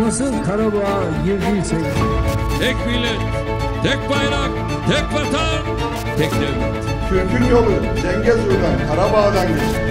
Nasıl Karabağ girdiysek. Tek millet, tek bayrak, tek vatan, tek devlet. Türk'ün yolu Zengezur'dan, Karabağ'dan geçti.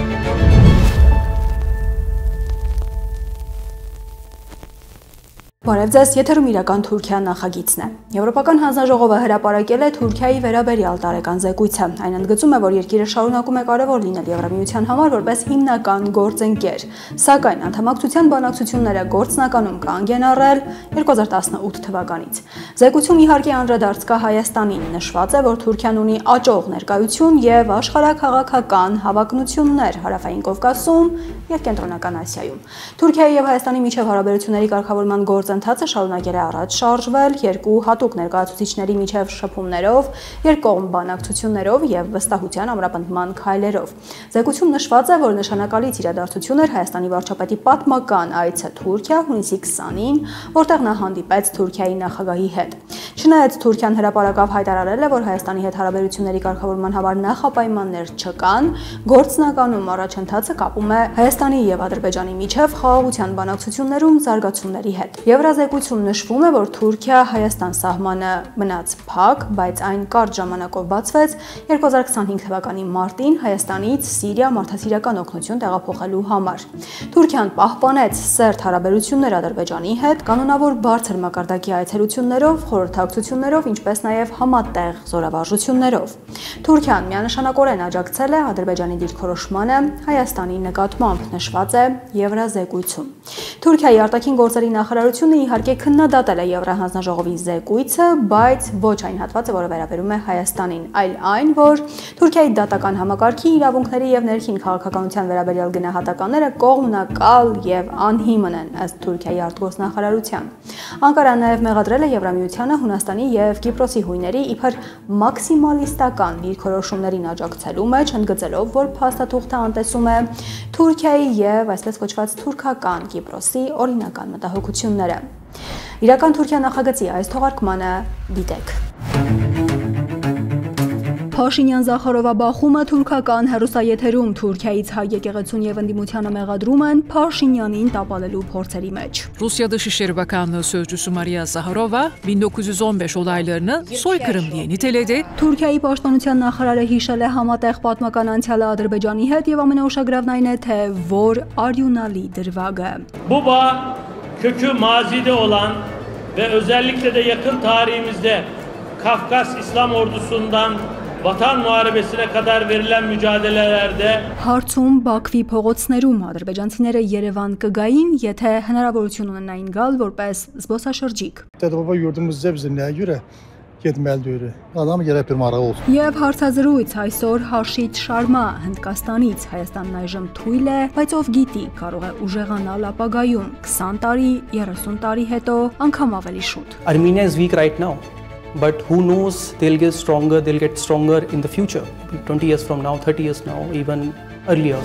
Բարև ձեզ, եթերում իրական Թուրքիա նախագիծն է։ Եվրոպական հանձնաժողովը հրապարակել է Թուրքիայի վերաբերյալ տարեկան զեկույցը։ Այն ընդգծում է, որ երկիրը շարունակում է կարևոր լինել Եվրամիության համար որպես հիմնական գործընկեր, սակայն անդամակցության բանակցությունները գործնականում կանգ են առել 2018 թվականից։ Զեկույցում իհարկե անդրադարձ կա Հայաստանին, նշված է, որ Թուրքիան ունի աճող ներկայություն եւ աշխարհաքաղաքական հավակնություններ Հարավային Կովկասում եւ Կենտրոնական Ասիայում։ Թուրքիայի եւ Հայաստանի միջև հարաբերությունների կարգավորման գործընթացը շարունակել է առաջ շարժվել երկու հատուկ ներկայացուցիչների միջև շփումներով, երկկողմ բանակցություններով եւ վստահության ամրապնդման քայլերով։ Զեկույցում նշված է, որ նշանակալից իրադարձություն էր Հայաստանի վարչապետի պատմական այցը Թուրքիա հունիսի 20-ին, որտեղ նա հանդիպեց Թուրքիայի նախագահի հետ։ Չնայած Թուրքիան հրապարակավ հայտարարել է, որ Հայաստանի հետ հարաբերությունների կարգավորման համար նախապայմաններ չկան, գործնականում առաջընթացը կապում է Հայաստանի եւ Ադրբեջանի միջև խաղաղության բանակցություններում զարգացումների հետ։ Եվրազեկույցում նշվում է, որ Թուրքիա-Հայաստան սահմանը մնաց փակ, բայց այն կարճ ժամանակով բացվեց 2025 թվականի մարտին Հայաստանից Սիրիա մարդասիրական օգնություն տեղափոխելու համար։ Թուրքիան պահպանեց սերտ հարաբերություններ Ադրբեջանի հետ, կանոնավոր բարձր մակարդակի այցելություններով, խորհրդակցություններով, ինչպես նաև համատեղ զորավարժություններով։ Թուրքիան միանշանակորեն աջակցել է Ադրբեջանի դիրքորոշմանը Հայաստանի նկատմամբ, նշված է Եվրազեկույցում։ Թուրքիայի արտաքին գործերի նախարարությունը իհարկե քննադատել է Եվրահանձնաժողովի զեկույցը, բայց ոչ այն հատվածը, որը վերաբերում է Հայաստանին, այլ այն, որ Թուրքիայի դատական համակարգի իրավունքների եւ ներքին քաղաքականության վերաբերյալ գնահատականները կողմնակալ եւ անհիմն են, ըստ Թուրքիայի արտգործնախարարության։ Անկարան նաեւ մեղադրել է Եվրամիությանը Հունաստանի եւ Կիպրոսի հույների իբր մաքսիմալիստական դիրքորոշումներին աջակցելու մեջ, ընդգծելով, որ փաստաթուղթը անտեսում է Թուրքիայի եւ այսպես կոչված թուրքական Կիպրոսի օրինական մտահոգությունները։ Իրական Թուրքիա նախագծի այս թողարկմանը դիտեք։ Փաշինյան-Զախարովա-բախումը թուրքական հեռուստաեթերում Թուրքիայից հայ եկեղեցուն եւ ընդդիմությանը մեղադրում են Փաշինյանին տապալելու փորձերի մեջ։ Rusiya Dışişleri Bakanlığı Sözcüsü Maria Zaharova 1915 olaylarını soykırım diye niteledi. Թուրքիայի պաշտպանության նախարարը հիշել է համատեղ պատմական անցյալը Ադրբեջանի հետ եւ ամենաուշագրավն այն է, թե որ արյունալի դրվագը։ Bu bağ kökü mazide olan ve özellikle de yakın tarihimizde Kafkas İslam ordusundan Vatan muharebesine kadar verilen mücadelelerde Հարցում Բաքվի փողոցներում ադրբեջանցիները Երևան կգային, եթե հնարավորություն ունենային գալ որպես զբոսաշրջիկ։ Դեպի yurdumuz bizə nəyə görə getməlidir? Adam gərək bir marağı olsun։ Եվ հարցազրույց այսօր Հաշիդ Շարմա Հնդկաստանից Հայաստանն այժմ թույլ է, բայց ով գիտի, կարող է ուժեղանալ ապագայում 20 տարի, 30 տարի հետո, անգամ ավելի շուտ։ Armenia is weak right now. But who knows, they'll get stronger in the future, 20 years from now, 30 years now, even earlier.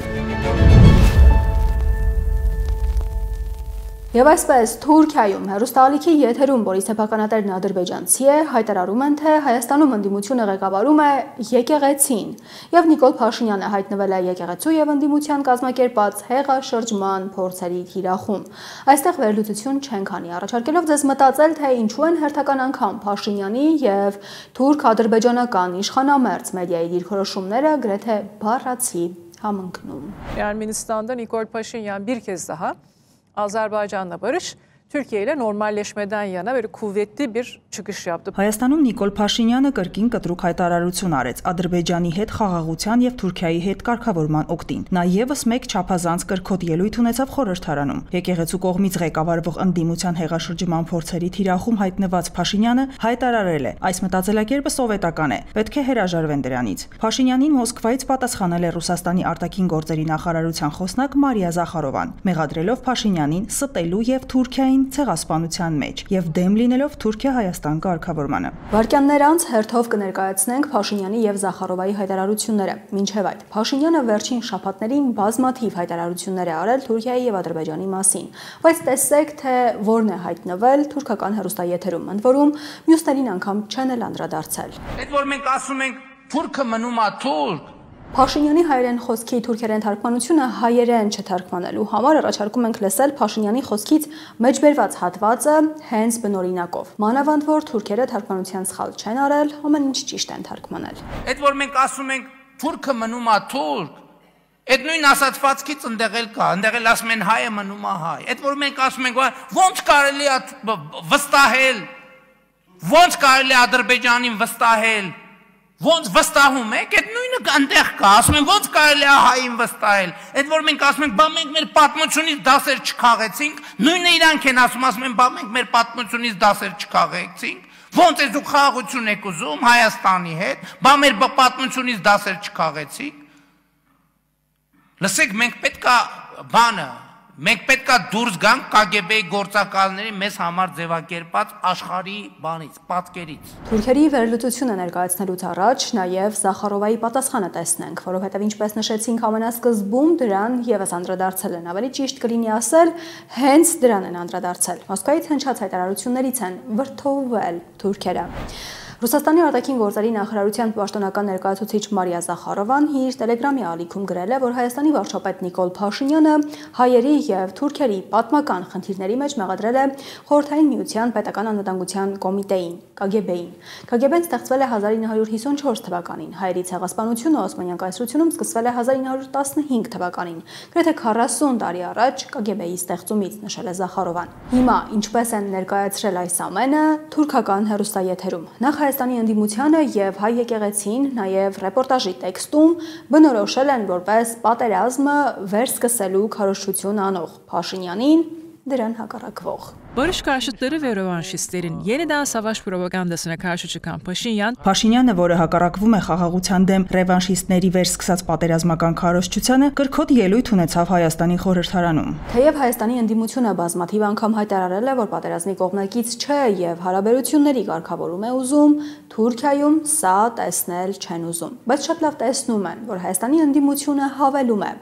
Եվ այսպես Թուրքիայում հեռուստաալիքի եթերում Բորիս Թեփականատերն ադրբեջանցի է, հայտարարում են, թե Հայաստանում ընդդիմությունը ղեկավարում է եկեղեցին, եւ Նիկոլ Փաշինյանը հայտնվել է եկեղեցու եւ ընդդիմության կազմակերպած հեղաշրջման փորձերի թիրախում։ Այստեղ վերլուծություն չենք անի, առաջարկելով ձեզ մտածել, թե ինչու են հերթական անգամ Փաշինյանի եւ թուրք-ադրբեջանական իշխանամերձ մեդիայի դիրքորոշումները գրեթե բառացի համընկնում։ Ermenistan'da Nikol Paşinyan bir kez daha Azerbaycan'la barış, Türkiye ile normalleşmeden yana böyle kuvvetli bir çıkış yaptı. Հայաստանում Նիկոլ Փաշինյանը կրկին կտրուկ հայտարարություն արեց Ադրբեջանի հետ խաղաղության եւ Թուրքիայի հետ կարգավորման օգտին։ Նա եւս մեկ չափազանց կրկոտ ելույթ ունեցավ խորհրդարանում։ Եկեղեցու կողմից ղեկավարվող ընդդիմության հեղաշրջման փորձերի թիրախում հայտնված Փաշինյանը հայտարարել է. այս մտածելակերպը սովետական է, պետք է հրաժարվեն դրանից։ Փաշինյանին Մոսկվայից պատասխանել է Ռուսաստանի արտաքին գործերի նախարարության խոսնակ Մարիա Զախարովան, մեղադրելով Փաշինյանին ստելու եւ Թուրքիային ցեղասպանության մեջ եւ դեմ լինելով Թուրքիա-Հայաստան կարգավորմանը։ Վարքյաններ անց հերթով կներկայացնենք Փաշինյանի եւ Զախարովայի հայտարարությունները։ Մինչեւ այդ Փաշինյանը վերջին շաբաթներին բազմաթիվ հայտարարություններ է արել Թուրքիայի եւ Ադրբեջանի մասին, բայց տեսեք, թե որն է հայտնվել թուրքական հեռուստաեթերում, ընդ որում մյուսներին անգամ չեն էլ անդրադարձել։ Այդ որ մենք ասում ենք թուրքը մնում է թուրք, Փաշինյանի հայերեն խոսքի թուրքերեն թարգմանությունը հայերեն չթարգմանելու համար առաջարկում ենք լսել Փաշինյանի խոսքից մեջբերված հատվածը հենց բնօրինակով։ Մանավանդ որ թուրքերը թարգմանության սխալ չեն արել, ամեն ինչ ճիշտ են թարգմանել։ Այդ որ մենք ասում ենք թուրքը մնում է թուրք, այդ նույն ասացվածքից ընդեղ էլ կա, ընդեղ էլ ասում են հայը մնում է հայ։ Այդ որ մենք ասում ենք ոնց կարելի է վստահել, ոնց կարելի է Ադրբեջանին վստահել, ոնց վստահում եք, այդ նույնը այնտեղ կա, ասում են ոնց կարելի է հային վստահել։ Այդ որ մենք ասում ենք, բա մենք մեր պատմությունից դասեր չքաղեցինք, նույնը իրանք են ասում են, բա մենք մեր պատմությունից դասեր չքաղեցինք, ոնց է դուք խաղաղություն եք ուզում Հայաստանի հետ, բա մեր պատմությունից դասեր չքաղեցինք։ Լսեք, մենք պետքա դուրս գանք KGB-ի գործակալների մեզ համար ձևակերպած աշխարհի բանից, պատկերից։ Թուրքերի վերլուծությունը ներկայացնելուց առաջ նաև Զախարովայի պատասխանը տեսնենք, որովհետև ինչպես նշեցինք ամենասկզբում, դրան եւս անդրադարձել են, ավելի ճիշտ կլինի ասել, հենց դրան են անդրադարձել։ Մոսկվայից հնչած հայտարարություններից են վրդովվել թուրքերը։ Ռուսաստանի արտաքին գործերի նախարարության պաշտոնական ներկայացուցիչ Մարիա Զախարովան իր տելեգրամի ալիքում գրել է, որ Հայաստանի վարչապետ Նիկոլ Փաշինյանը հայերի եւ թուրքերի պատմական խնդիրների մեջ մեղադրել է Խորհրդային Միության պետական անվտանգության կոմիտեին, KGB-ին։ KGB-ն ստեղծվել է 1954 թվականին, հայերի ցեղասպանությունը Օսմանյան կայսրությունում սկսվել է 1915 թվականին, գրեթե 40 տարի առաջ KGB-ի ստեղծումից, նշել է Զախարովան։ Հիմա ինչպես են ներկայացրել այս ամենը թուրքական հեռուստաեթերում։ Նախ Հայաստանի ընդդիմությանը եւ հայ եկեղեցին նաեւ ռեպորտաժի տեքստում բնորոշել են որպես պատերազմը վերսկսելու քարոզչություն անող Փաշինյանին դրան հակառակվող։ Barış karşıtları ve rövanşistlerin yeniden savaş propagandasına karşı çıkan Փաշինյանը, որը հակառակվում է խաղաղության դեմ ռևանշիստների վերսկսած պատերազմական քարոզչությանը, կրկոտ ելույթ ունեցավ Հայաստանի խորհրդարանում։ Թեև Հայաստանի ընդդիմությունը բազմաթիվ անգամ հայտարարել է, որ պատերազմի կողմնակից չէ եւ հարաբերությունների կարգավորում է ուզում, Թուրքիայում սա տեսնել չեն ուզում։ Բայց շատ լավ տեսնում են, որ Հայաստանի ընդդիմությունը հավելում է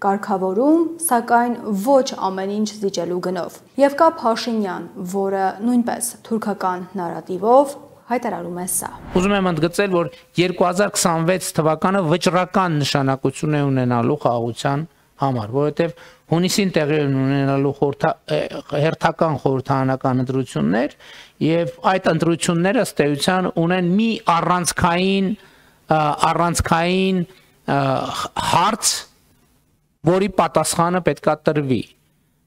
կարգավորում, սակայն ոչ ամեն ինչ զիջելու գնով։ Եվ կա Փաշինյան, որը նույնպես թուրքական նարատիվով հայտարարում է սա։ Ուզում եմ ընդգծել, որ 2026 թվականը վճռական նշանակություն է ունենալու խաղաղության համար, որովհետև հունիսին տեղի ունենալու հերթական խորհրդարանական ընտրություններ եւ այդ ընտրությունները ըստ էության ունեն մի առանցքային հարց, որի պատասխանը պետքա տրվի։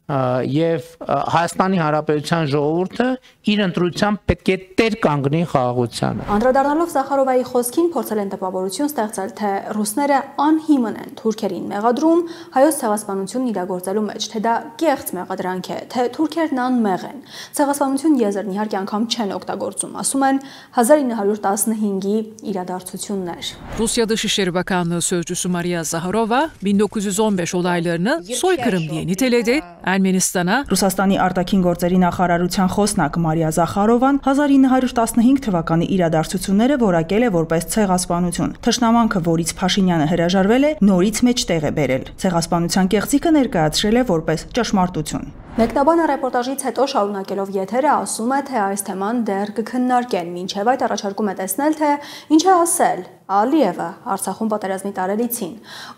Եվ Հայաստանի Հանրապետության ժողովուրդը իր ընտրությամբ պետք է տեր կանգնի խաղաղությանը։ Անդրադառնալով Զախարովայի խոսքին փորձել են տպավորություն ստեղծել, թե ռուսները անհիմն են թուրքերին մեղադրում հայոց ցեղասպանությունն իրագործելու մեջ, թե դա կեղծ մեղադրանք է, թե թուրքերն անմեղ են։ Ցեղասպանություն եզրն իհարկե անգամ չեն օգտագործում, asում են 1915-ի իրադարձություններ։ Rusya Dışişleri Bakanlığı Sözcüsü Maria Zaharova 1915 olaylarını soykırım diye niteledi. Ռուսաստանի արտաքին գործերի նախարարության խոսնակ Մարիա Զախարովան 1915 թվականի իրադարձությունները որակել է որպես ցեղասպանություն։ Թշնամանքը, որից Փաշինյանը հրաժարվել է, նորից մեջտեղ է բերել։ Ցեղասպանության կեղծիքը ներկայացրել է որպես ճշմարտություն։ Մեկնաբանը ռեպորտաժից հետո շարունակելով եթերը ասում է, թե այս թեման դեռ կքննարկեն, մինչև այդ առաջարկում է տեսնել, թե ինչ է ասել Ալիևը Արցախում պատերազմի տարելիցին,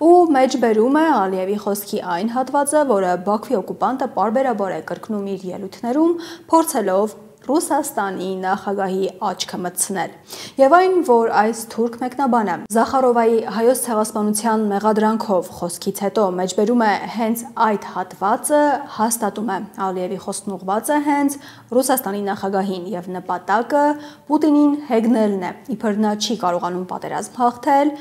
ու մեջբերում է Ալիևի խոսքի այն հատվածը, որը Բաքվի օկուպանտը պարբերաբար է կրկնում իր ելույթներում, փորձելով Ռուսաստանի նախագահի աչքը մտցնել։ Եվ այն, որ այս թուրք մեկնաբանը Զախարովայի հայոց ցեղասպանության մեղադրանքով խոսքից հետո մեջբերում է հենց այդ հատվածը, հաստատում է Ալիևի խոսքն ուղղված է հենց Ռուսաստանի նախագահին եւ նպատակը Պուտինին հեգնելն է։ Իբր նա չի կարողանում պատերազմ հաղթել,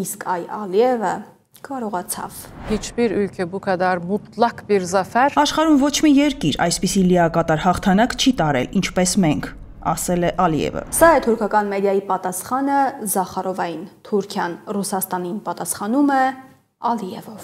իսկ այ Ալիևը կարողացավ։ Hiçbir ülke bu kadar mutlak bir zafer. Աշխարհում ոչ մի երկիր այսպիսի լիակատար հաղթանակ չի տարել, ինչպես մենք, ասել է Ալիևը։ Սա է թուրքական մեդիայի պատասխանը Զախարովային։ Թուրքիան Ռուսաստանին պատասխանում է Ալիևով։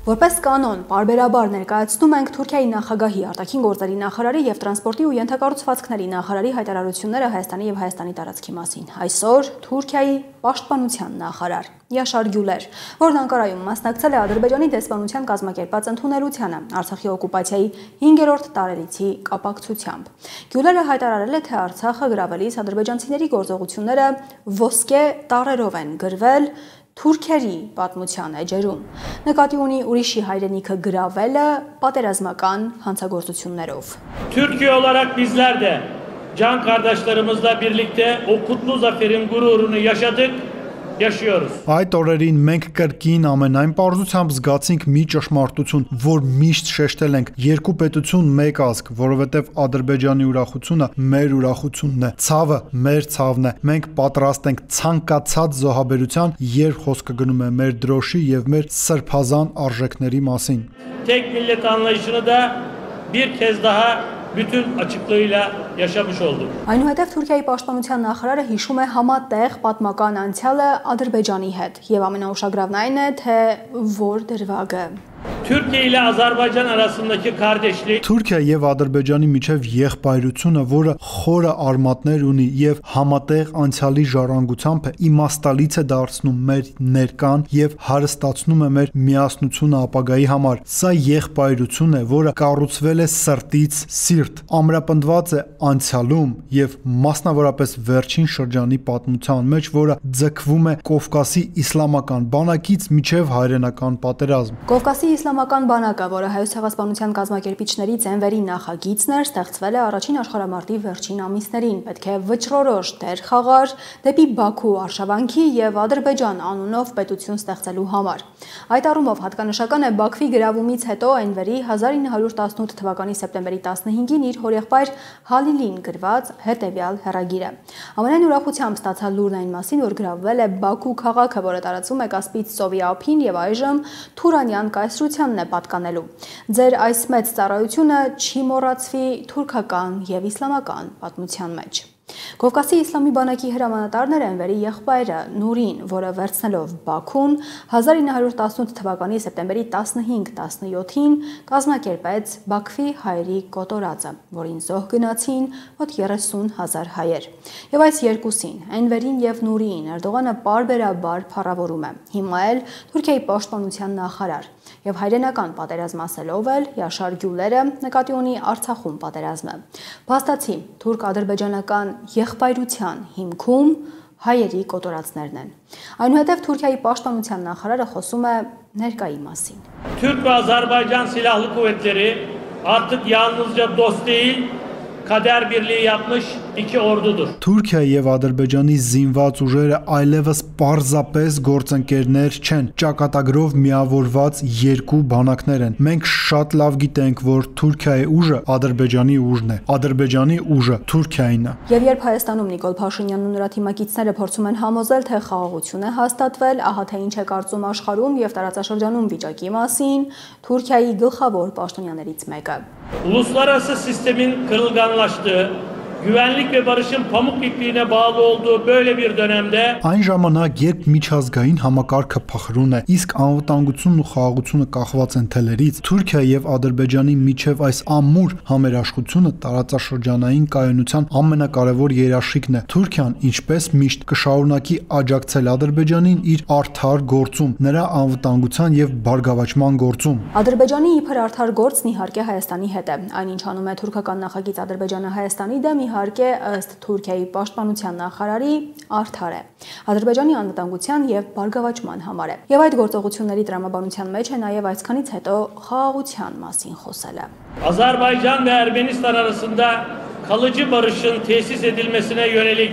Որպես կանոն, պարբերաբար ներկայացնում ենք Թուրքիայի նախագահի, արտաքին գործերի նախարարի եւ տրանսպորտի ու ենթակառուցվածքների նախարարի հայտարարությունները Հայաստանի եւ Հայաստանի տարածքի մասին։ Այսօր Թուրքիայի պաշտպանության նախարար Յաշար Գյուլեր, որն Անկարայում մասնակցել է Ադրբեջանի դեսպանության կազմակերպած ընդունելությանը Արցախի օկուպացիայի 5-րդ տարելիցի կապակցությամբ։ Գյուլերը հայտարարել է, թե Արցախը գրավելիս ադրբեջանցիների գործողությունները ոսկե տառերով են գրվել Թուրքերի պատմության էջերում։ Նկատի ունի ուրիշի հայրենիքը գրավելը պատերազմական հանցագործություններով։ Türkiye olarak bizler de can kardeşlerimizle birlikte o kutlu zaferin gururunu yaşadık. Yaşıyoruz. Այդ օրերին մենք կրկին ամենայն պարզությամբ զգացինք մի ճշմարտություն, որ միշտ շեշտել ենք՝ երկու պետություն, մեկ ազգ, որովհետև Ադրբեջանի ուրախությունը մեր ուրախությունն է, ցավը մեր ցավն է։ Մենք պատրաստ ենք ցանկացած զոհաբերության, երբ խոսքը գնում է մեր դրոշի եւ մեր սրբազան արժեքների մասին։ Tek millet anlayışını da bir kez daha bütün açıklığıyla yaşamış olduk. Այնուհետև Թուրքիայի պաշտպանության նախարարը հիշում է համատեղ պատմական անցյալը Ադրբեջանի հետ եւ ամենաուշագրավն այն է, թե որ դրվագը Türkiye ile Azerbaycan arasındaki kardeşlik Թուրքիա եւ Ադրբեջանի միջև եղբայրությունը, որը խորը արմատներ ունի եւ համատեղ անցյալի ժառանգությամբ է, իմաստալից է դարձնում մեր ներկան եւ հարստացնում է մեր միասնությունը ապագայի համար։ Սա եղբայրություն է, որը կառուցվել է սրտից սիրտ, ամրապնդված է անցյալում եւ մասնավորապես վերջին շրջանի պատմության մեջ, որը ձգվում է Կովկասի իսլամական բանակից միջև հայրենական պատերազմ։ Կովկասի իսլամական բանակը, որը Հայոց ցեղասպանության կազմակերպիչների ծենվերի նախագիծն էր, ստեղծվել է առաջին աշխարհամարտի վերջին ամիսներին, պետք է վճռորոշ դեր խաղար դեպի Բաքու արշավանքի եւ Ադրբեջան անունով պետություն ստեղծելու համար։ Այդ առումով հատկանշական է Բաքվի գրավումից հետո Էնվերի 1918 թվականի սեպտեմբերի 15-ին իր հորեղբայր Հալիլին գրված հետևյալ հեռագիրը։ Ամենայն ուրախությամբ ստացա լուրն այն մասին, որ գրավվել է Բաքու քաղաքը, որը տարածվում է Կասպից ծովի ափին եւ այժմ Թուրանյան կայսրությանն է պատկանելու։ Ձեր այս մեծ ծառայությունը չի մոռացվի թուրքական եւ իսլամական պատմության մեջ։ Կովկասի իսլամի բանակի հրամանատարն էր Էնվերի եղբայրը Նուրին, որը վերցնելով Բաքուն 1918 թվականի սեպտեմբերի 15-17-ին կազմակերպեց Բաքվի հայերի կոտորածը, որին զոհ գնացին մոտ 30,000 հայեր։ Եվ այս երկուսին, Էնվերին եւ Նուրիին, Էրդողանը պարբերաբար փառավորում է։ Հիմա էլ Թուրքիայի պաշտպանության նախարար եւ հայրենական պատերազմ ասելով էլ Յաշար Գյուլերը նկատի ունի Արցախում պատերազմը։ Փաստացի թուրք-ադրբեջանական եղբայրության հիմքում հայերի կոտորածներն են։ Այնուհետև Թուրքիայի պաշտպանության նախարարը խոսում է ներկայի մասին։ Türk ve Azerbaycan Silahlı Kuvvetleri artık yalnızca dost değil, kader birliği yapmış iki ordudur. Թուրքիա եւ Ադրբեջանի զինված ուժերը այլևս պարզապես գործընկերներ չեն, ճակատագրով միավորված երկու բանակներ են։ Մենք շատ լավ գիտենք, որ Թուրքիայի ուժը Ադրբեջանի ուժն է, Ադրբեջանի ուժը Թուրքիային է։ Եվ երբ Հայաստանում Նիկոլ Փաշինյանն ու նրա թիմակիցները փորձում են համոզել, թե խաղաղություն է հաստատվել, ահա թե ինչ է կարծում աշխարհում եւ տարածաշրջանում վիճակի մասին, Թուրքիայի գլխավոր պաշտոնյաներից մեկը։ Uluslararası sistemin kırılganlaştığı, güvenlik ve barışın pamuk ipliğine bağlı olduğu böyle bir dönemde Այն ժամանակ, երբ միջազգային համակարգը փխրուն է, իսկ անվտանգությունն ու խաղաղությունը կախված են թելերից, Թուրքիա եւ Ադրբեջանի միջև այս ամուր համերաշխությունը տարածաշրջանային կայունության ամենակարևոր երաշխիքն է։ Թուրքիան, ինչպես միշտ, կշարունակի աջակցել Ադրբեջանին իր արդար գործում, նրա անվտանգության եւ բարգավաճման գործում։ Ադրբեջանի իբր արդար գործն իհարկե Հայաստանի հետ է։ Այնինչ անում է թուրքական նախագիծ Ադրբեջանը Հայաստանի դեմ, իհարկե ըստ Թուրքիայի պաշտպանության նախարարի արդար է։ Ադրբեջանի անվտանգության եւ բարգավաճման համար է։ Եվ այդ գործողությունների տրամաբանության մեջ է նաեւ այսքանից հետո խաղաղության մասին խոսելը։ Azerbaycan ve Ermenistan arasında kalıcı barışın tesis edilmesine yönelik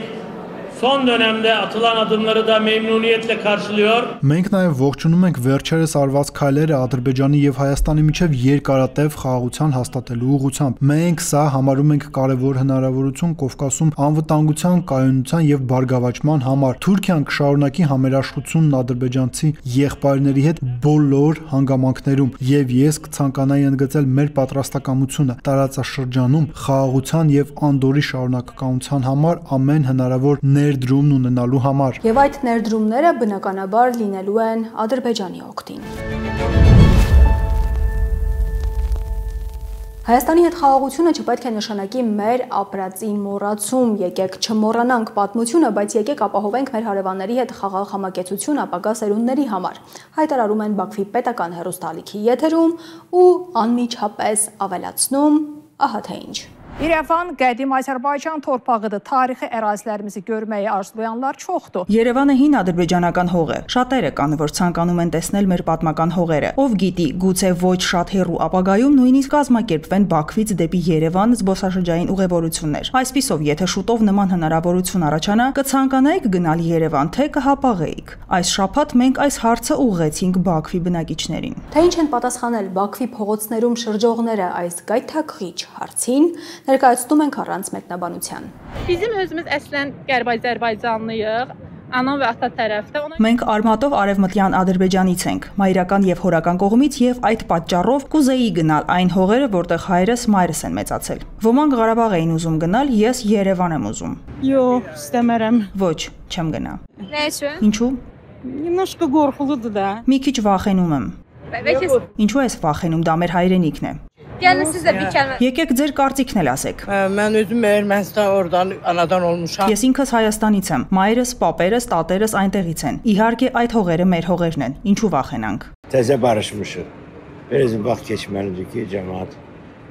son dönemde atılan adımları da memnuniyetle karşılıyor. Մենք նաև ողջունում ենք վերջերս արված քայլերը Ադրբեջանի եւ Հայաստանի միջև երկարատև խաղաղության հաստատելու ուղղությամբ։ Մենք սա համարում ենք կարևոր հնարավորություն Կովկասում անվտանգության, կայունության եւ բարգավաճման համար։ Թուրքիան կշարունակի համերաշխությունն ադրբեջանցի եղբայրների հետ բոլոր հանգամանքներում եւ ես կցանկանայի ընդգծել մեր պատրաստակամությունը տարածաշրջանում խաղաղության եւ անդորի շարունակականության համար ամեն հնարավոր ներդրումն ունենալու համար։ Եվ այդ ներդրումները բնականաբար լինելու են Ադրբեջանի օգտին։ Հայաստանի հետ խաղաղությունը չպետք է նշանակի մեր ապրածի մոռացում, եկեք չմոռանանք պատմությունը, բայց եկեք ապահովենք մեր հարևանների հետ խաղաղ համակեցություն ապագա սերունդների համար, հայտարարում են Բաքվի պետական հեռուստաալիքի եթերում ու անմիջապես ավելացնում, ահա թե ինչ. İrəvan qədim Azərbaycan torpağıdır. Tarixi ərazilərimizi görməyi arzulayanlar çoxdur. Երևանը հին ադրբեջանական հող է։ Շատերը կան, որ ցանկանում են տեսնել մեր պատմական հողերը։ Ով գիտի, գուցե ոչ շատ հեռու ապագայում նույնիսկ կազմակերպվեն Բաքվից դեպի Երևան զբոսաշրջային ուղևորություններ։ Այսպիսով, եթե շուտով նման հնարավորություն առաջանա, կցանկանայիք գնալ Երևան, թե կհապաղեիք։ Այս շաբաթ մենք այս հարցը ուղղեցինք Բաքվի բնակիչներին։ Թե ինչ են պատասխանել Բաքվի փողոցներում շրջողները այս գայթակղիչ հարցին, ներկայացնում ենք առանց մեկնաբանության։ Bizim özümüz əslən Qərbi Azərbaycanlıyıq. Anam və ata tərəfdə. Մենք արմատով արևմտյան Ադրբեջանից ենք, մայրական եւ հորական կողմից եւ այդ պատճառով կուզեի գնալ այն հողերը, որտեղ հայրս մայրս են մեծացել։ Ոմանք Ղարաբաղ էին ուզում գնալ, ես Երևան եմ ուզում։ Yox, istəmərəm. Ոչ, չեմ գնա։ Nə üçün? Ինչու? Немножко qorxuludur da. Մի քիչ վախենում եմ։ Ինչու ես վախենում, դա մեր հայրենիքն է։ Gəlin siz də bir kəlmə. Եկեք ձեր կարծիքն էլ ասեք։ Mən özüm Ermənistan oradan anadan olmuşam. Ես ինքս Հայաստանից եմ։ Մայրս, պապերս, տատերս այնտեղից են։ Իհարկե այդ հողերը մեր հողերն են։ Ինչու վախենանք։ Təzə barışmışıq. Biraz vaxt keçməlidir ki, cəmaət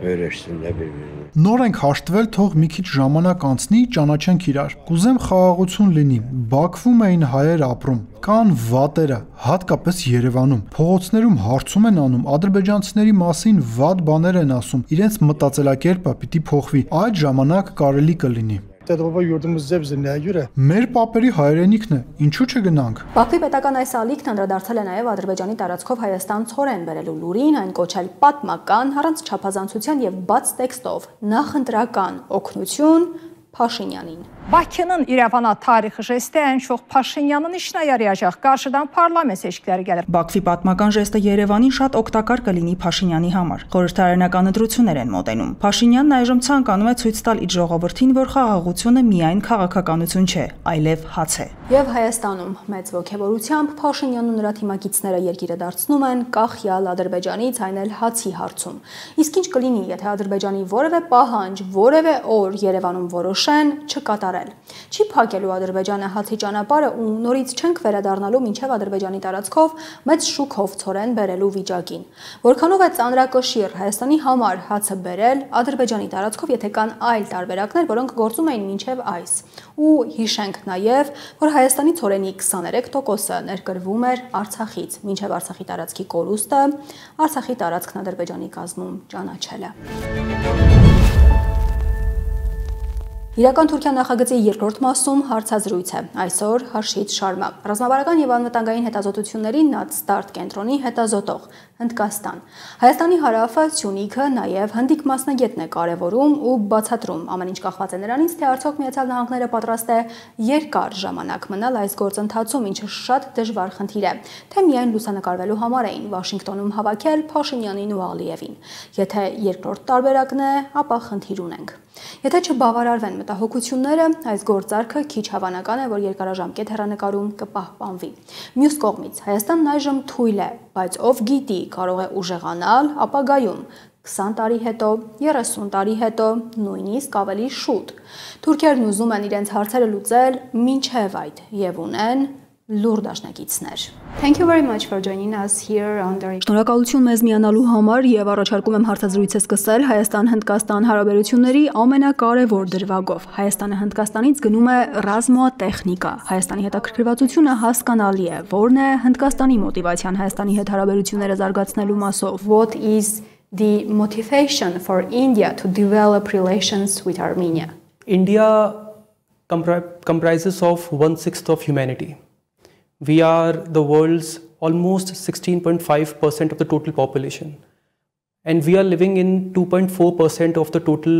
öyrəşsin də bir-birini։ Նոր ենք հաշտվել, թող մի քիչ ժամանակ անցնի, ճանաչենք իրար։ Կուզեմ խաղաղություն լինի։ Բաքվում էին հայեր ապրում, կան վատերը, հատկապես Երևանում։ Փողոցներում հարցում են անում, ադրբեջանցիների մասին վատ բաներ են ասում։ Իրենց մտածելակերպը պիտի փոխվի։ Այդ ժամանակ կարելի կլինի։ Մեր պապերի հայրենիքն է, ինչու չգնանք։ Բաքվի պետական այս ալիքն անդրադարձել է նաև Ադրբեջանի տարածքով Հայաստան ցորեն բերելու լուրին, այն կոչել պատմական, առանց չափազանցության եւ բաց տեքստով նախընտրական օգնություն Փաշինյանին։ Bakının İrəvana tarixi jesti ən çox Paşinyanın işinə yarayacaq. Qarşıdan parlament seçkiləri gəlir. Բաքվի պատմական ժեստը Երևանին շատ օգտակար կլինի Փաշինյանի համար։ Խորհրդարանական ընտրություններ են մոտենում։ Փաշինյանն այժմ ցանկանում է ցույց տալ իր ժողովրդին, որ խաղաղությունը միայն քաղաքականություն չէ, այլև հաց է։ Եվ Հայաստանում մեծ ողջավորությամբ Փաշինյանն ու նրա թիմակիցները երկիրը դարձնում են կախյալ Ադրբեջանից, այն էլ հացի հարցում։ Իսկ ինչ կլինի, եթե Ադրբեջանի որևէ պահանջ, որևէ օր Երևանում որոշեն չկատարել։ Չի փակելու Ադրբեջանը հացի ճանապարհը ու նորից չենք վերադառնալու մինչև Ադրբեջանի տարածքով մեծ շուկով ցորեն բերելու վիճակին։ Որքանով է ծանրակշիռ Հայաստանի համար հացը բերել Ադրբեջանի տարածքով, եթե կան այլ տարբերակներ, որոնք գործում էին մինչև այս։ Ու հիշենք նաև, որ Հայաստանի ցորենի 23%-ը ներկրվում էր Արցախից, մինչև Արցախի տարածքի կորուստը Արցախի տարածքն Ադրբեջանի կազմում ճանաչելը։ Իրական Թուրքիա նախագծի երկրորդ մասում հարցազրույց է։ Այսօր հաշիտ շարմա։ Ռազմավարական եւ անվտանգային հետազոտությունների Նատստարտ կենտրոնի հետազոտող Հնդկաստան։ Հայաստանի հարավը Սյունիքը նաեւ հնդիկ մասնագետն է կարևորում ու բացատրում։ Ամեն ինչ կախված է նրանից, թե արդյոք Միացյալ Նահանգները պատրաստ է երկար ժամանակ մնալ այս գործընթացում, ինչը շատ դժվար խնդիր է, թե միայն լուսանկարվելու համար էին Վաշինգտոնում հավաքել Փաշինյանին ու Ալիևին։ Եթե երկրորդ տարբերակն է, ապա խնդիր ունենք։ Եթե չբավարարվեն մտահոգությունները, այս գործարքը քիչ հավանական է, որ երկարաժամկետ հեռանկարում կպահպանվի։ Մյուս կողմից Հայաստանն այժմ թույլ է, բայց ով գիտի, կարող է ուժեղանալ ապագայում 20 տարի հետո, 30 տարի հետո, նույնիսկ ավելի շուտ։ Թուրքերն ուզում են իրենց հարցերը լուծել մինչև այդ եւ ունեն լուրջ դաշնակիցներ։ Thank you very much for joining us here on the Շնորհակալություն մեզ միանալու համար եւ առաջարկում եմ հարցազրույցը սկսել Հայաստան-Հնդկաստան հարաբերությունների ամենակարևոր դրվագով։ Հայաստանը Հնդկաստանից գնում է ռազմատեխնիկա։ Հայաստանի հետաքրքրվածությունը հասկանալի է, որն է Հնդկաստանի մոտիվացիան Հայաստանի հետ հարաբերությունները զարգացնելու մասով։ What is the motivation for India to develop relations with Armenia? India comprises of 1/6 of humanity. We are the world's almost 16.5% of the total population. And we are living in 2.4% of the total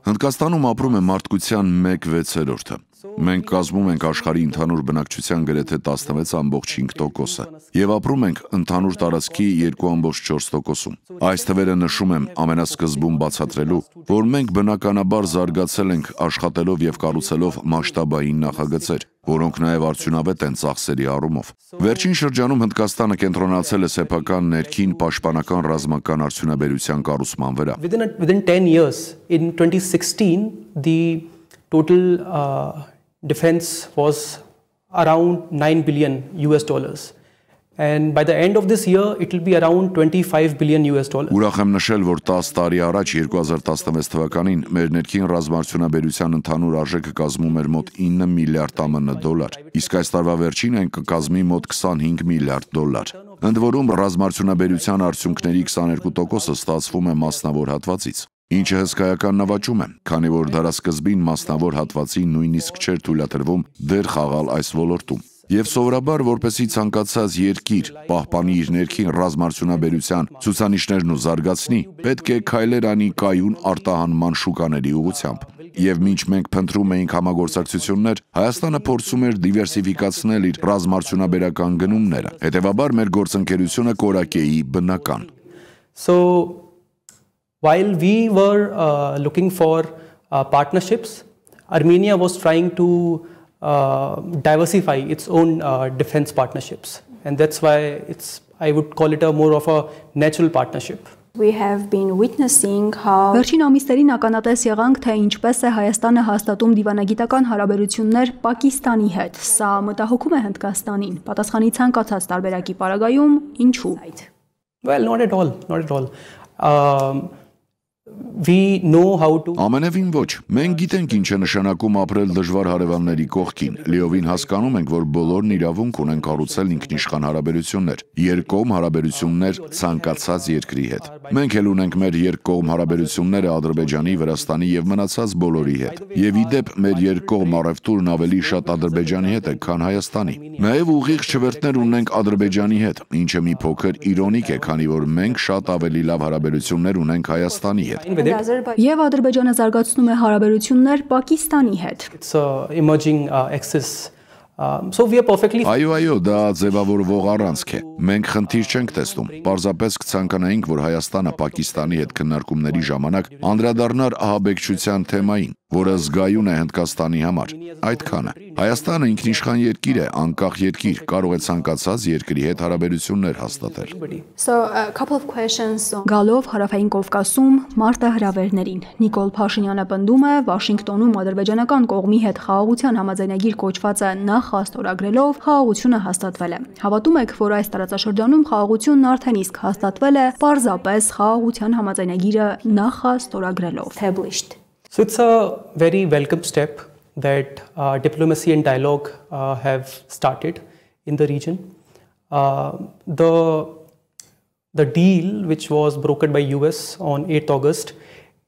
Հնդկաստանում ապրում է մարդկության 1/6-ը։ Մենք կազմում ենք աշխարհի ընդհանուր բնակչության գրեթե 16.5%-ը եւ ապրում ենք ընդհանուր տարածքի 2.4%-ում։ Այս թվերը նշում եմ ամենասկզբում բացատրելու, որ մենք բնականաբար զարգացել ենք աշխատելով եւ կառուցելով մասշտաբային նախագծեր, որոնք նաեւ արդյունավետ են ծախսերի առումով։ Վերջին շրջանում Հնդկաստանը կենտրոնացել է սեփական ներքին պաշտպանական ռազմական արդյունաբերության կառուցման վրա։ Within 10 years, in 2016, the total defense was around $9 billion US. And by the end of this year, it will be around $25 billion US. Ուրախ եմ նշել, որ 10 տարի առաջ 2016 թվականին մեր ներքին ռազմաարդյունաբերության ընդհանուր արժեքը կազմում էր մոտ 9 միլիարդ ԱՄՆ $, իսկ այս տարվա վերջին այն կկազմի մոտ 25 միլիարդ $։ Ընդ որում ռազմաարդյունաբերության արդյունքների 22%-ը ստացվում է մասնավոր հատվածից, ինչը հսկայական նվաճում է, քանի որ դարասկզբին մասնավոր հատվածին նույնիսկ չէր թույլատրվում դեռ խաղալ այս ոլորտում։ Եվ սովորաբար, որպեսի ցանկացած երկիր պահպանի իր ներքին ռազմաարդյունաբերության ցուցանիշներն ու զարգացնի, պետք է քայլեր անի կայուն արտահանման շուկաների ուղղությամբ։ Եվ մինչ մենք փնտրում էինք համագործակցություններ, Հայաստանը փորձում էր դիվերսիֆիկացնել իր ռազմաարդյունաբերական գնումները։ Հետևաբար մեր գործընկերությունը կորակեի բնական։ So while we were looking for partnerships, Armenia was trying to diversify its own defense partnerships, and that's why I would call it more of a natural partnership. We have been witnessing how Վերջին ամիսներին ականատես եղանք, թե ինչպես է Հայաստանը հաստատում դիվանագիտական հարաբերություններ Պակիստանի հետ։ Սա մտահոգում է Հնդկաստանին։ Պատասխանի ցանկացած տարբերակի պարագայում ինչու։ Well, not at all. We know how to Ամենևին ոչ։ Մենք գիտենք ինչ է նշանակում ապրել դժվար հարևանների կողքին։ Լիովին հասկանում ենք, որ բոլորն իրավունք ունեն կառուցել ինքնիշխան հարաբերություններ, երկկողմ հարաբերություններ ցանկացած երկրի հետ։ Մենք էլ ունենք մեր երկկողմ հարաբերությունները Ադրբեջանի, Վրաստանի եւ մնացած բոլորի հետ։ Եվ ի դեպ մեր երկկողմ առևտուրն ավելի շատ Ադրբեջանի հետ է, քան Հայաստանի։ Նաեւ ուղիղ չվերթներ ունենք Ադրբեջանի հետ, ինչը մի փոքր իրոնիկ է, քանի որ մենք շատ ավելի լավ հարաբերություններ ունենք Հայաստանի հետ։ Եվ Ադրբեջանը զարգացնում է հարաբերություններ Պակիստանի հետ։ It's emerging axis. So we are perfectly Այո, դա ձևավորվող առանցք է։ Մենք խնդիր չենք տեսնում։ Պարզապես կցանկանայինք, որ Հայաստանը Պակիստանի հետ քննարկումների ժամանակ անդրադառնար ահաբեկչության թեմային, որը զգայուն է Հնդկաստանի համար։ Այդքանը։ Հայաստանը ինքնիշխան երկիր է, անկախ երկիր, կարող է ցանկացած երկրի հետ հարաբերություններ հաստատել։ So a couple of questions Գալով Հարավային Կովկասում մարտահրավերներին։ Նիկոլ Փաշինյանը պնդում է, Վաշինգտոնում ադրբեջանական կողմի հետ խաղաղության համաձայնագիր կոչվածը նախաստորագրելով խաղաղությունը հաստատվել է։ Հավատում եք, որ այս տարածաշրջանում խաղաղությունն արդեն իսկ հաստատվել է պարզապես խաղաղության համաձայնագիրը նախաստորագրելով։ So it's a very welcome step that diplomacy and dialogue have started in the region. The deal which was brokered by US on 8th August,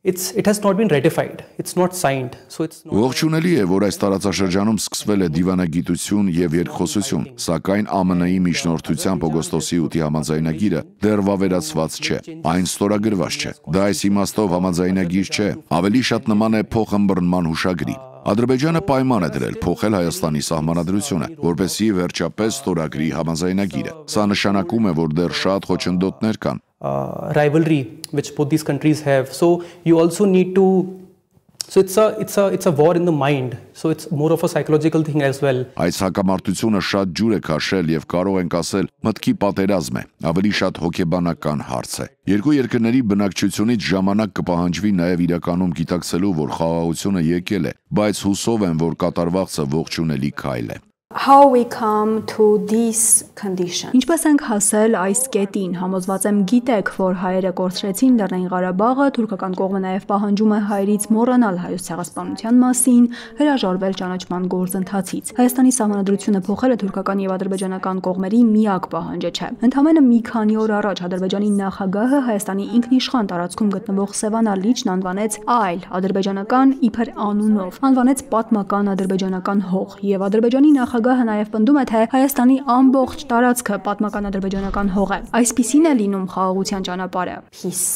it has not been ratified. It's not signed. So it's not. Ողջունելի է, որ այս տարածաշրջանում սկսվել է դիվանագիտություն եւ երկխոսություն, սակայն ԱՄՆ-ի միջնորդությամբ օգոստոսի 8-ի համաձայնագիրը դեռ վավերացված չէ։ Այն ստորագրված չէ։ Դա այս իմաստով համաձայնագիր չէ, ավելի շատ նման է փոխըմբռնման հուշագրի։ Ադրբեջանը պայման է դրել փոխել Հայաստանի սահմանադրությունը, որպեսզի վերջապես ստորագրի համաձայնագիրը։ Սա նշանակում է, որ դեռ շատ խոչընդոտներ կան։ Rivalry which both these countries have. So you also need to. So it's a war in the mind. So it's more of a psychological thing as well. Այս հակամարտությունը շատ ջուր է քաշել եւ կարող ենք ասել մտքի պատերազմ է, ավելի շատ հոգեբանական հարց է։ Երկու երկրների բնակչությունից ժամանակ կպահանջվի նաեւ իրականում գիտակցելու, որ խաղաղությունը եկել է, բայց հուսով եմ, որ կատարվածը ողջունելի քայլ է։ How we come to this condition. Ինչպես ենք հասել այս կետին, համոզված եմ գիտեք, որ հայերը կորցրեցին Լեռնային Ղարաբաղը, թուրքական կողմը նաև պահանջում է հայերից մոռանալ հայոց ցեղասպանության մասին, հրաժարվել ճանաչման գործընթացից։ Հայաստանի սահմանադրությունը փոխելը թուրքական եւ ադրբեջանական կողմերի միակ պահանջը չէ։ Ընդամենը մի քանի օր առաջ Ադրբեջանի նախագահը Հայաստանի ինքնիշխան տարածքում գտնվող Սևանա լիճն անվանեց այլ ադրբեջանական իբր անունով, անվանեց պատմական ադրբեջանական հող եւ Ադրբեջանի նախագահը նաև պնդում է, թե Հայաստանի ամբողջ տարածքը պատմական ադրբեջանական հող է։ Այսպիսին է լինում խաղաղության ճանապարհը։ Peace.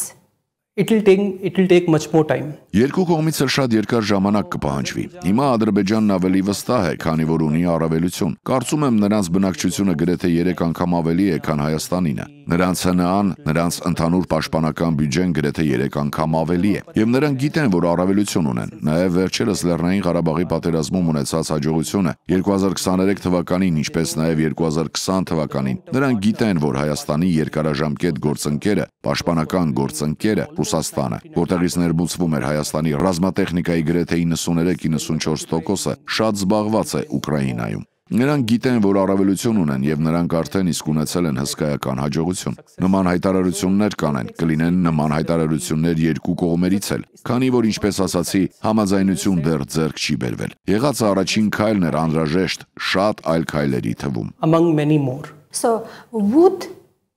it will take much more time. Երկու կողմից էլ շատ երկար ժամանակ կպահանջվի։ Հիմա Ադրբեջանն ավելի վստահ է, քանի որ ունի առավելություն։ Կարծում եմ նրանց բնակչությունը գրեթե 3 անգամ ավելի է, քան Հայաստանինը։ Նրանց ՀՆԱ-ն, նրանց ընդհանուր պաշտպանական բյուջեն գրեթե 3 անգամ ավելի է։ Եվ նրանք գիտեն, որ առավելություն ունեն։ Նաև վերջերս Լեռնային Ղարաբաղի պատերազմում ունեցած հաջողությունը 2023 թվականին, ինչպես նաև 2020 թվականին, նրանք գիտեն, որ Հայաստանի երկարաժամկետ գործընկերը, պաշտպանական գործընկերը Ռուսաստանը, որտեղից ներմուծվում էր Հայաստանի ռազմատեխնիկայի գրեթե 93-94%-ը, շատ զբաղված է Ուկրաինայում։ Նրանք գիտեն, որ առավելություն ունեն եւ նրանք արդեն իսկ ունեցել են հսկայական հաջողություն։ Նման հայտարարություններ կանեն, կլինեն նման հայտարարություններ երկու կողմերից էլ, քանի որ ինչպես ասացի, համաձայնություն դեռ ձեռք չի բերվել։ Եղածը առաջին քայլն էր անհրաժեշտ շատ այլ քայլերի թվում։ Among many more. So would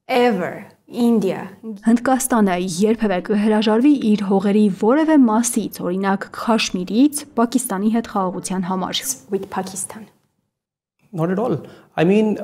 ever India Հնդկաստանը երբևէ կհրաժարվի իր հողերի որևէ մասից, օրինակ Քաշմիրից, Պակիստանի հետ խաղաղության համար with Pakistan. Not at all. I mean,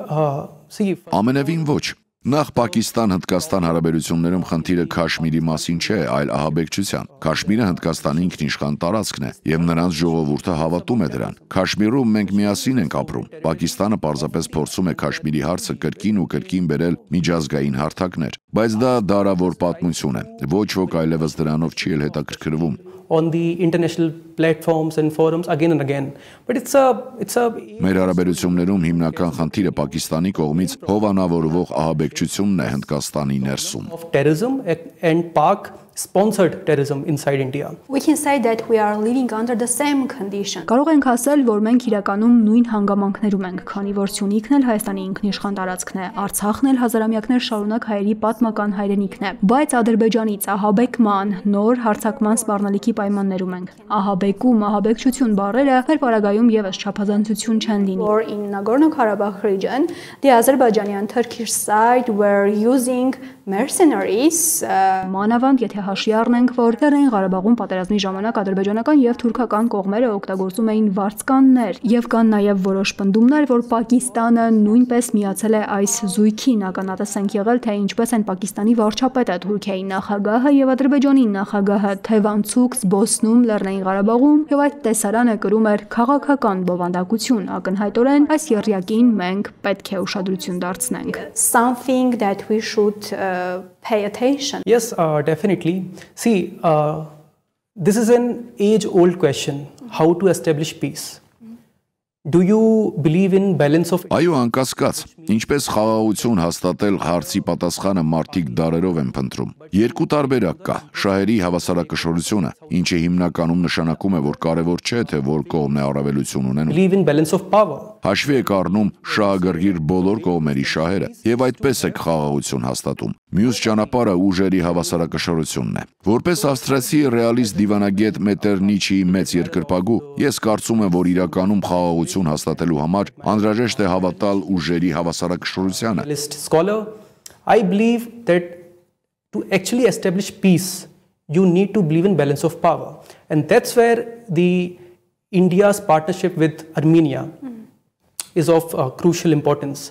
see, ամենևին ոչ։ Նախ Պակիստան-Հնդկաստան հարաբերություններում խնդիրը Քաշմիրի մասին չէ, այլ ահաբեկչության։ Քաշմիրը Հնդկաստանի ինքնիշխան տարածքն է, եւ նրանց ժողովուրդը հավատում է դրան։ Քաշմիրում մենք միասին ենք ապրում։ Պակիստանը պարզապես փորձում է Քաշմիրի հարցը կրկին ու կրկին բերել միջազգային հարթակներ, բայց դա դարավոր պատմություն է։ Ոչ ոք այլևս դրանով չի էլ հետաքրքրվում։ On the international platforms and forums again and again, but it's a Մեր հարաբերություններում հիմնական խնդիրը Պակիստանի կողմից հովանավորվող ահաբեկչությունն է Հնդկաստանի ներսում։ Of terrorism and Pak sponsored terrorism inside India. We can say that we are living under the same condition. Կարող ենք ասել, որ մենք իրականում նույն հանգամանքներում ենք, քանի որ Սյունիքն էլ Հայաստանի ինքնիշխան տարածքն է, Արցախն էլ հազարամյակներ շարունակ հայերի պատմական հայրենիքն է, բայց Ադրբեջանից ահաբեկման, նոր հարձակման սպառնալիքի պայմաններում ենք։ Ահաբեկում, ահաբեկչություն բառերը մեր պարագայում եւս չափազանցություն չեն լինի։ Or in Nagorno-Karabakh region, the Azerbaijani and Turkish side were using mercenaries, մանավանդ եթե հաշվի առնենք, որ Լեռնային Ղարաբաղում պատերազմի ժամանակ ադրբեջանական եւ թուրքական կողմերը օգտագործում էին վարձկաններ, եւ կան նաեւ որոշ պնդումներ, որ Պակիստանը նույնպես միացել է այս զույգին, ականատես եղել, թե ինչպես են Պակիստանի վարչապետը, Թուրքիայի նախագահը եւ Ադրբեջանի նախագահը թևանցուկ զբոսնում Լեռնային Ղարաբաղում, եւ այդ տեսարանը կրում էր քաղաքական բովանդակություն, ակնհայտորեն այս եռյակին մենք պետք է ուշադրություն դարձնենք։ Something that we should pay attention. Yes, definitely. See, this is an age-old question, how to establish peace. Do you believe in balance of... Այո, անկասկած, ինչպես խաղաղություն հաստատել հարցի պատասխանը մարդիկ դարերով են փնտրում։ Երկու տարբերակ կա՝ շահերի հավասարակշռությունը, ինչը հիմնականում նշանակում է, որ կարևոր չէ, թե որ կողմն է առավելություն ունենում։ Believe in balance of power. Հաշվի եք առնում շահագրգիռ բոլոր կողմերի շահերը, եւ այդպես եք խաղաղություն հաստատում։ Մյուս ճանապարհը ուժերի հավասարակշռությունն է։ Որպես ավստրիացի ռեալիստ դիվանագետ Մետերնիչի մեծ երկրպագու, ես կարծում եմ, որ իրականում խաղաղություն հաստատելու համար անհրաժեշտ է հավատալ ուժերի հավասարակշռությանը։ Scholar, I believe that to actually establish peace, you need to believe in balance of power, and that's where the India's partnership with Armenia is of crucial importance.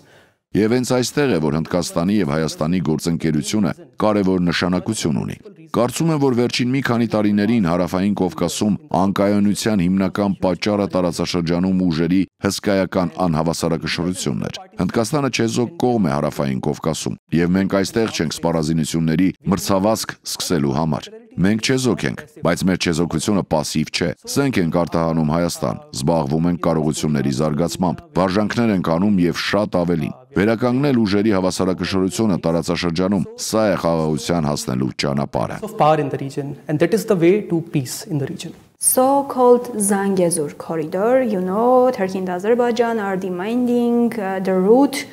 Եվ հենց այստեղ է, որ Հնդկաստանի եւ Հայաստանի գործընկերությունը կարևոր նշանակություն ունի։ Կարծում եմ, որ վերջին մի քանի տարիներին Հարավային Կովկասում անկայունության հիմնական պատճառը տարածաշրջանում ուժերի հսկայական անհավասարակշռությունն էր։ Հնդկաստանը չեզոք կողմ է Հարավային Կովկասում, եւ մենք այստեղ չենք սպառազինությունների մրցավազք սկսելու համար։ Մենք չեզոք ենք, բայց մեր չեզոքությունը пассив չէ։ Սենք ենք արտահանում Հայաստան, զբաղվում ենք կարողությունների զարգացմամբ, վարժանքներ ենք անում եւ շատ ավելին։ Վերականգնել ուժերի հավասարակշռությունը տարածաշրջանում, սա է խաղաղության հասնելու ճանապարհը։ Of power in the region, and that is the way to peace in the region. So-called Zangezur corridor, you know, Turkey and Azerbaijan are demanding the route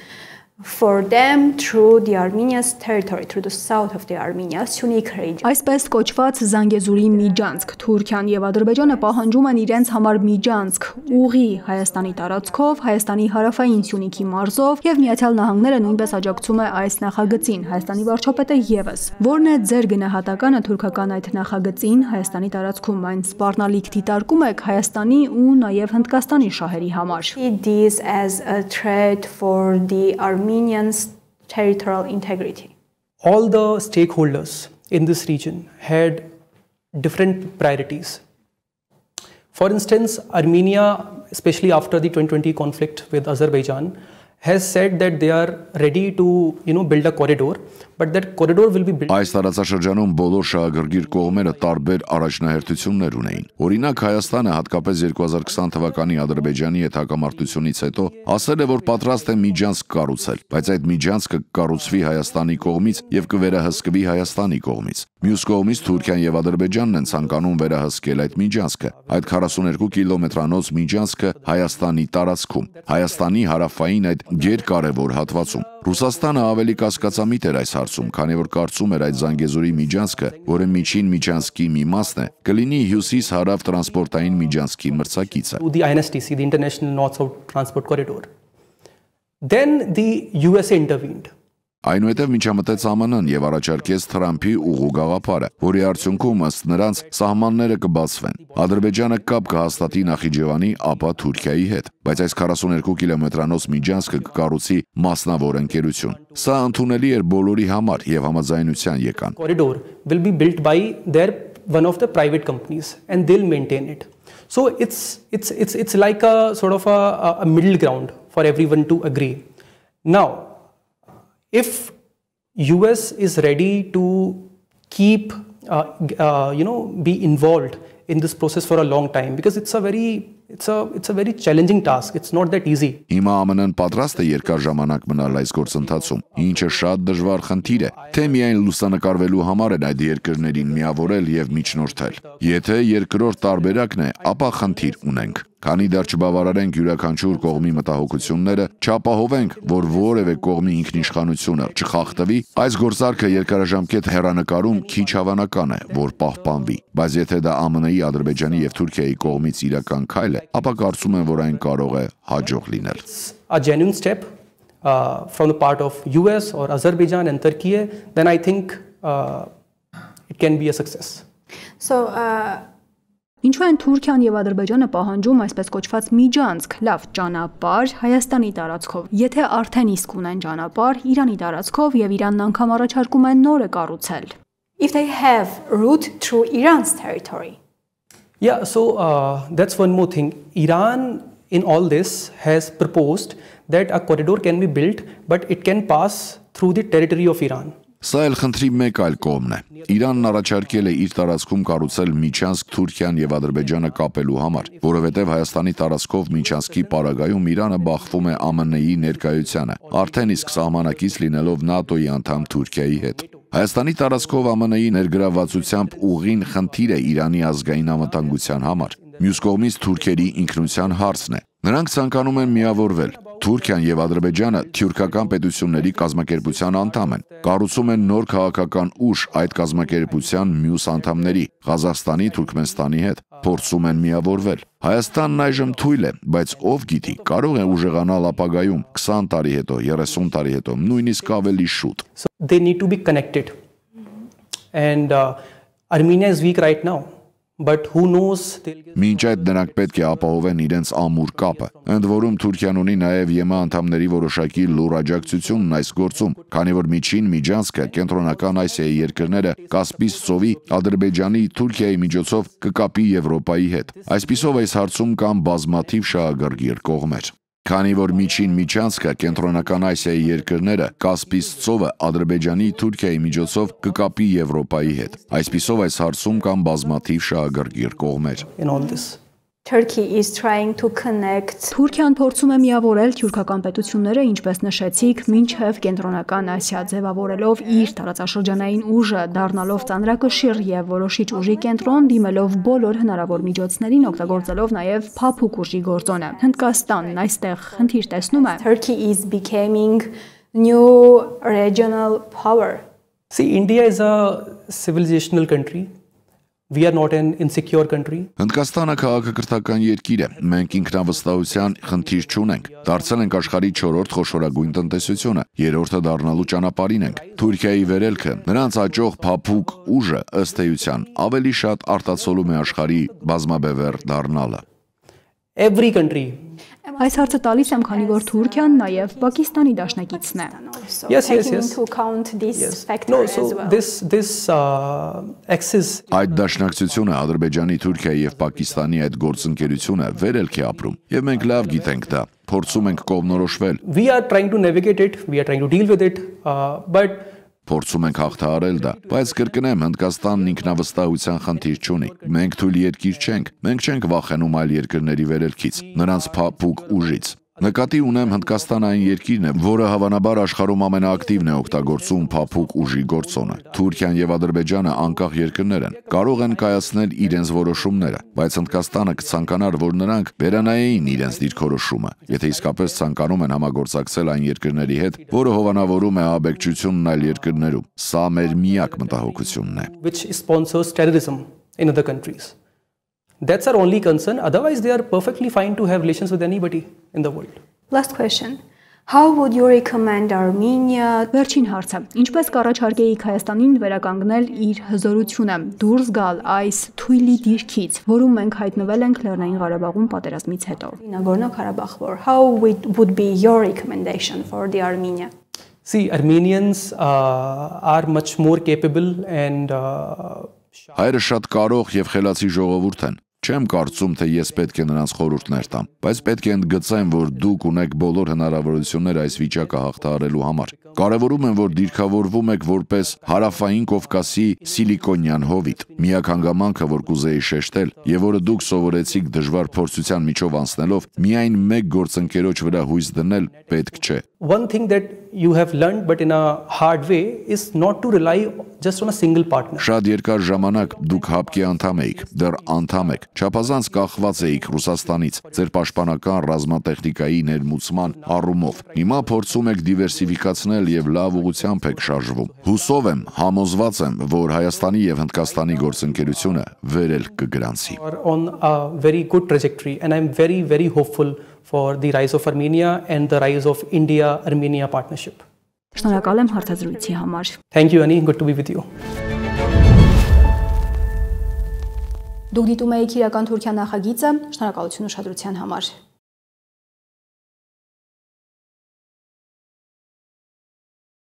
for them through the Armenia's territory, through the south of the Armenia, Syunik region. Այսպես կոչված Զանգեզուրի միջանցք, Թուրքիան եւ Ադրբեջանը պահանջում են իրենց համար միջանցք ուղի Հայաստանի տարածքով, Հայաստանի հարավային Սյունիքի մարզով եւ Միացյալ Նահանգները նույնպես աջակցում է այս նախագծին, Հայաստանի վարչապետը եւս։ Որն է ձեր գնահատականը թուրքական այդ նախագծին Հայաստանի տարածքում այն սպառնալիք դիտարկում եք Հայաստանի ու նաեւ Հնդկաստանի շահերի համար։ This as a threat for the Armenians' territorial integrity. All the stakeholders, in this region had different priorities. For instance, Armenia, especially after the 2020 conflict with Azerbaijan, has said that they are ready to, build a corridor, but that corridor will be built. Այս տարածաշրջանում բոլոր շահագրգիռ կողմերը տարբեր առաջնահերթություններ ունեին։ Օրինակ Հայաստանը հատկապես 2020 թվականի Ադրբեջանի հետ հակամարտությունից հետո ասել է, որ պատրաստ է միջանցք կառուցել, բայց այդ միջանցքը կկառուցվի Հայաստանի կողմից եւ կվերահսկվի Հայաստանի կողմից։ Մյուս կողմից Թուրքիան եւ Ադրբեջանն են ցանկանում վերահսկել այդ միջանցքը։ Այդ 42 կիլոմետրանոց միջանցքը Հայաստանի տարածքում, Հայաստանի հարավային այդ երկարևոր հատվածում։ Ռուսաստանը ավելի կասկածամիտ էր այս հարցում, քանի որ կարծում էր այդ Զանգեզուրի միջանցքը, որը միջին միջանցքի մի մասն է, կլինի հյուսիս-հարավ տրանսպորտային միջանցքի մրցակիցը։ The INSTC, the International North-South Transport Corridor. Then the USA intervened. Այնուհետև միջամտեց ԱՄՆ-ն եւ առաջարկեց Թրամփի ուղու գաղափարը, որի արդյունքում ըստ նրանց սահմանները կբացվեն։ Ադրբեջանը կապ կհաստատի Նախիջևանի, ապա Թուրքիայի հետ, բայց այս 42 կիլոմետրանոց միջանցքը կկառուցի մասնավոր ընկերություն։ Սա ընդունելի էր բոլորի համար եւ համաձայնության եկան։ Corridor will be built by one of the private companies and they'll maintain it. So it's like a sort of a middle ground for everyone to agree. Now, if US is ready to keep, be involved in this process for a long time, because it's a very challenging task. It's not that easy. Հիմա ԱՄՆ-ն պատրաստ է երկար ժամանակ մնալ այս գործընթացում, ինչը շատ դժվար խնդիր է, թե միայն լուսանկարվելու համար են այդ երկրներին միավորել եւ միջնորդել։ Եթե երկրորդ տարբերակն է, ապա խնդիր ունենք։ Քանի դեռ չբավարարենք յուրաքանչյուր կողմի մտահոգությունները, չապահովենք, որ որևէ կողմի ինքնիշխանությունը չխախտվի, այս գործարքը երկարաժամկետ հեռանկարում քիչ հավանական է, որ պահպանվի, բայց եթե դա ԱՄՆ-ի, Ադրբեջանի եւ Թուրքիայի կողմից իրական քայլ է, ապա կարծում եմ, որ այն կարող է հաջող լինել։ A genuine step from the part of US or Azerbaijan and Turkey, then I think it can be a success. So ինչու են Թուրքիան եւ Ադրբեջանը պահանջում այսպես կոչված միջանցք, լավ ճանապարհ Հայաստանի տարածքով։ Եթե արդեն իսկ ունեն ճանապարհ Իրանի տարածքով եւ Իրանն անգամ առաջարկում են նորը կառուցել։ If they have route through Iran's territory. Yeah, so that's one more thing. Iran in all this has proposed that a corridor can be built, but it can pass through the territory of Iran. Սա էլ խնդրի մեկ այլ կողմն է։ Իրանն առաջարկել է իր տարածքում կառուցել միջանցք Թուրքիան եւ Ադրբեջանը կապելու համար, որովհետեւ Հայաստանի տարածքով միջանցքի պարագայում Իրանը բախվում է ԱՄՆ-ի ներկայությանը, արդեն իսկ սահմանակից լինելով ՆԱՏՕ-ի անդամ Թուրքիայի հետ։ Հայաստանի տարածքով ԱՄՆ-ի ներգրավվածությամբ ուղին խնդիր է Իրանի ազգային անվտանգության համար։ Մյուս կողմից թուրքերի ինքնության հարցն է։ Նրանք ցանկանում են միավորվել։ Թուրքիան եւ Ադրբեջանը թյուրքական պետությունների կազմակերպության անդամ են։ Կառուցում են նոր քաղաքական ուժ այդ կազմակերպության մյուս անդամների Ղազախստանի, Թուրքմենստանի հետ, փորձում են միավորվել։ Հայաստանն այժմ թույլ է, բայց ով գիտի, կարող է ուժեղանալ ապագայում 20 տարի հետո, 30 տարի հետո, նույնիսկ ավելի շուտ։ So they need to be connected. And Armenia is weak right now. But who knows? Մինչ այդ նրանք պետք է ապահովեն իրենց ամուր կապը։ Ընդ որում Թուրքիան ունի նաև ԵՄ անդամների որոշակի լուր աջակցությունն այս գործում, քանի որ միջին միջանցքը կենտրոնական Ասիայի երկրները Կասպից ծովի, Ադրբեջանի, Թուրքիայի միջոցով կկապի Եվրոպայի հետ։ Այսպիսով այս հարցում կան բազմաթիվ շահագրգիռ կողմեր։ Քանի որ միջին միջանցքը կենտրոնական Ասիայի երկրները Կասպից ծովը Ադրբեջանի, Թուրքիայի միջոցով կկապի Եվրոպայի հետ։ Այսպիսով այս հարցում կան բազմաթիվ շահագրգիռ կողմեր։ Turkey is trying to connect. Թուրքիան փորձում է միավորել թյուրքական պետությունները, ինչպես նշեցիք, մինչև կենտրոնական Ասիա, ձևավորելով իր տարածաշրջանային ուժը, դառնալով ծանրակշիռ եւ որոշիչ ուժի կենտրոն, դիմելով բոլոր հնարավոր միջոցներին, օգտագործելով նաեւ փափուկ ուժի գործոնը։ Հնդկաստանն այստեղ խնդիր տեսնում է. Turkey is becoming new regional power. See, India is a civilizational country. We are not an insecure country. Հնդկաստանը քաղաքակրթական երկիր է։ Մենք ինքնավստահության խնդիր չունենք։ Դարձել ենք աշխարհի 4-րդ խոշորագույն տնտեսությունը, երրորդը դառնալու ճանապարհին ենք։ Թուրքիայի վերելքը, նրանց աճող փափուկ ուժը ըստ էության ավելի շատ արտացոլում է աշխարհի բազմաբևեռ դառնալը։ every country. Այս հարցը տալիս եմ, քանի որ Թուրքիան նաև Պակիստանի դաշնակիցն է։ Yes. No, so this axis Այդ դաշնակցությունը Ադրբեջանի, Թուրքիայի եւ Պակիստանի այդ գործընկերությունը վերելք է ապրում եւ մենք լավ գիտենք դա, փորձում ենք կողմնորոշվել։ We are trying to navigate it, we are trying to deal with it, but Փորձում ենք հաղթահարել դա, բայց կրկնեմ, Հնդկաստանն ինքնավստահության խնդիր չունի։ Մենք թույլ երկիր չենք, մենք չենք վախենում այլ երկրների վերելքից, նրանց փափուկ ուժից։ Նկատի ունեմ Հնդկաստանը այն երկիրն է, որը հավանաբար աշխարհում ամենաակտիվն է օգտագործում փափուկ ուժի գործոնը։ Թուրքիան եւ Ադրբեջանը անկախ երկրներ են, կարող են կայացնել իրենց որոշումները, բայց Հնդկաստանը կցանկանար, որ նրանք վերանայեին իրենց դիրքորոշումը, եթե իսկապես ցանկանում են համագործակցել այն երկրների հետ, որը հովանավորում է աբեկչությունն այլ երկրներում։ Սա մեր միակ մտահոգությունն է։ Which sponsors terrorism in other countries. That's our only concern. Otherwise, they are perfectly fine to have relations with anybody in the world. Last question. How would you recommend Armenia? Վերջին հարցը. Ինչպես կառաջարկեիք Հայաստանին վերականգնել իր հզորությունը, դուրս գալ այս թույլի դիրքից, որում մենք հայտնվել ենք Լեռնային Ղարաբաղում պատերազմից հետո։ Նագորնո-Ղարաբաղ, how would be your recommendation for the Armenia? See, Armenians are much more capable and Հայերը շատ կարող եւ խելացի ժողովուրդ են։ Չեմ կարծում, թե ես պետք է նրանց խորհուրդներ տամ, բայց պետք է ընդգծեմ, որ դուք ունեք բոլոր հնարավորությունները այս վիճակը հաղթահարելու համար։ Կարևորում եմ, որ դիրքավորվում եք որպես Հարավային Կովկասի սիլիկոնյան հովիտ։ Միակ հանգամանքը, որ կուզեի շեշտել, եւ որը դուք սովորեցիք դժվար փորձության միջով անցնելով, միայն մեկ գործընկերոջ վրա հույս դնել պետք չէ։ One thing that you have learned but in a hard way is not to rely just on a single partner. Շատ երկար ժամանակ դուք ՀԱՊԿ-ի անդամ էիք, դեռ անդամ եք։ Չափազանց կախված էիք Ռուսաստանից, ձեր պաշտպանական ռազմատեխնիկայի ներմուծման առումով։ Հիմա փորձում եք դիվերսիֆիկացնել եւ լավ ուղղությամբ եք շարժվում։ Հուսով եմ, համոզված եմ, որ Հայաստանի եւ Հնդկաստանի գործընկերությունը վերելք կգրանցի։ On a very good trajectory and I'm very hopeful for the rise of Armenia and the rise of India-Armenia partnership. Շնորհակալ եմ հարցազրույցի համար։ Thank you, Annie. Good to be with you. Դուք դիտում եք իրական Թուրքիա նախագիծը, շնորհակալություն ուշադրության համար։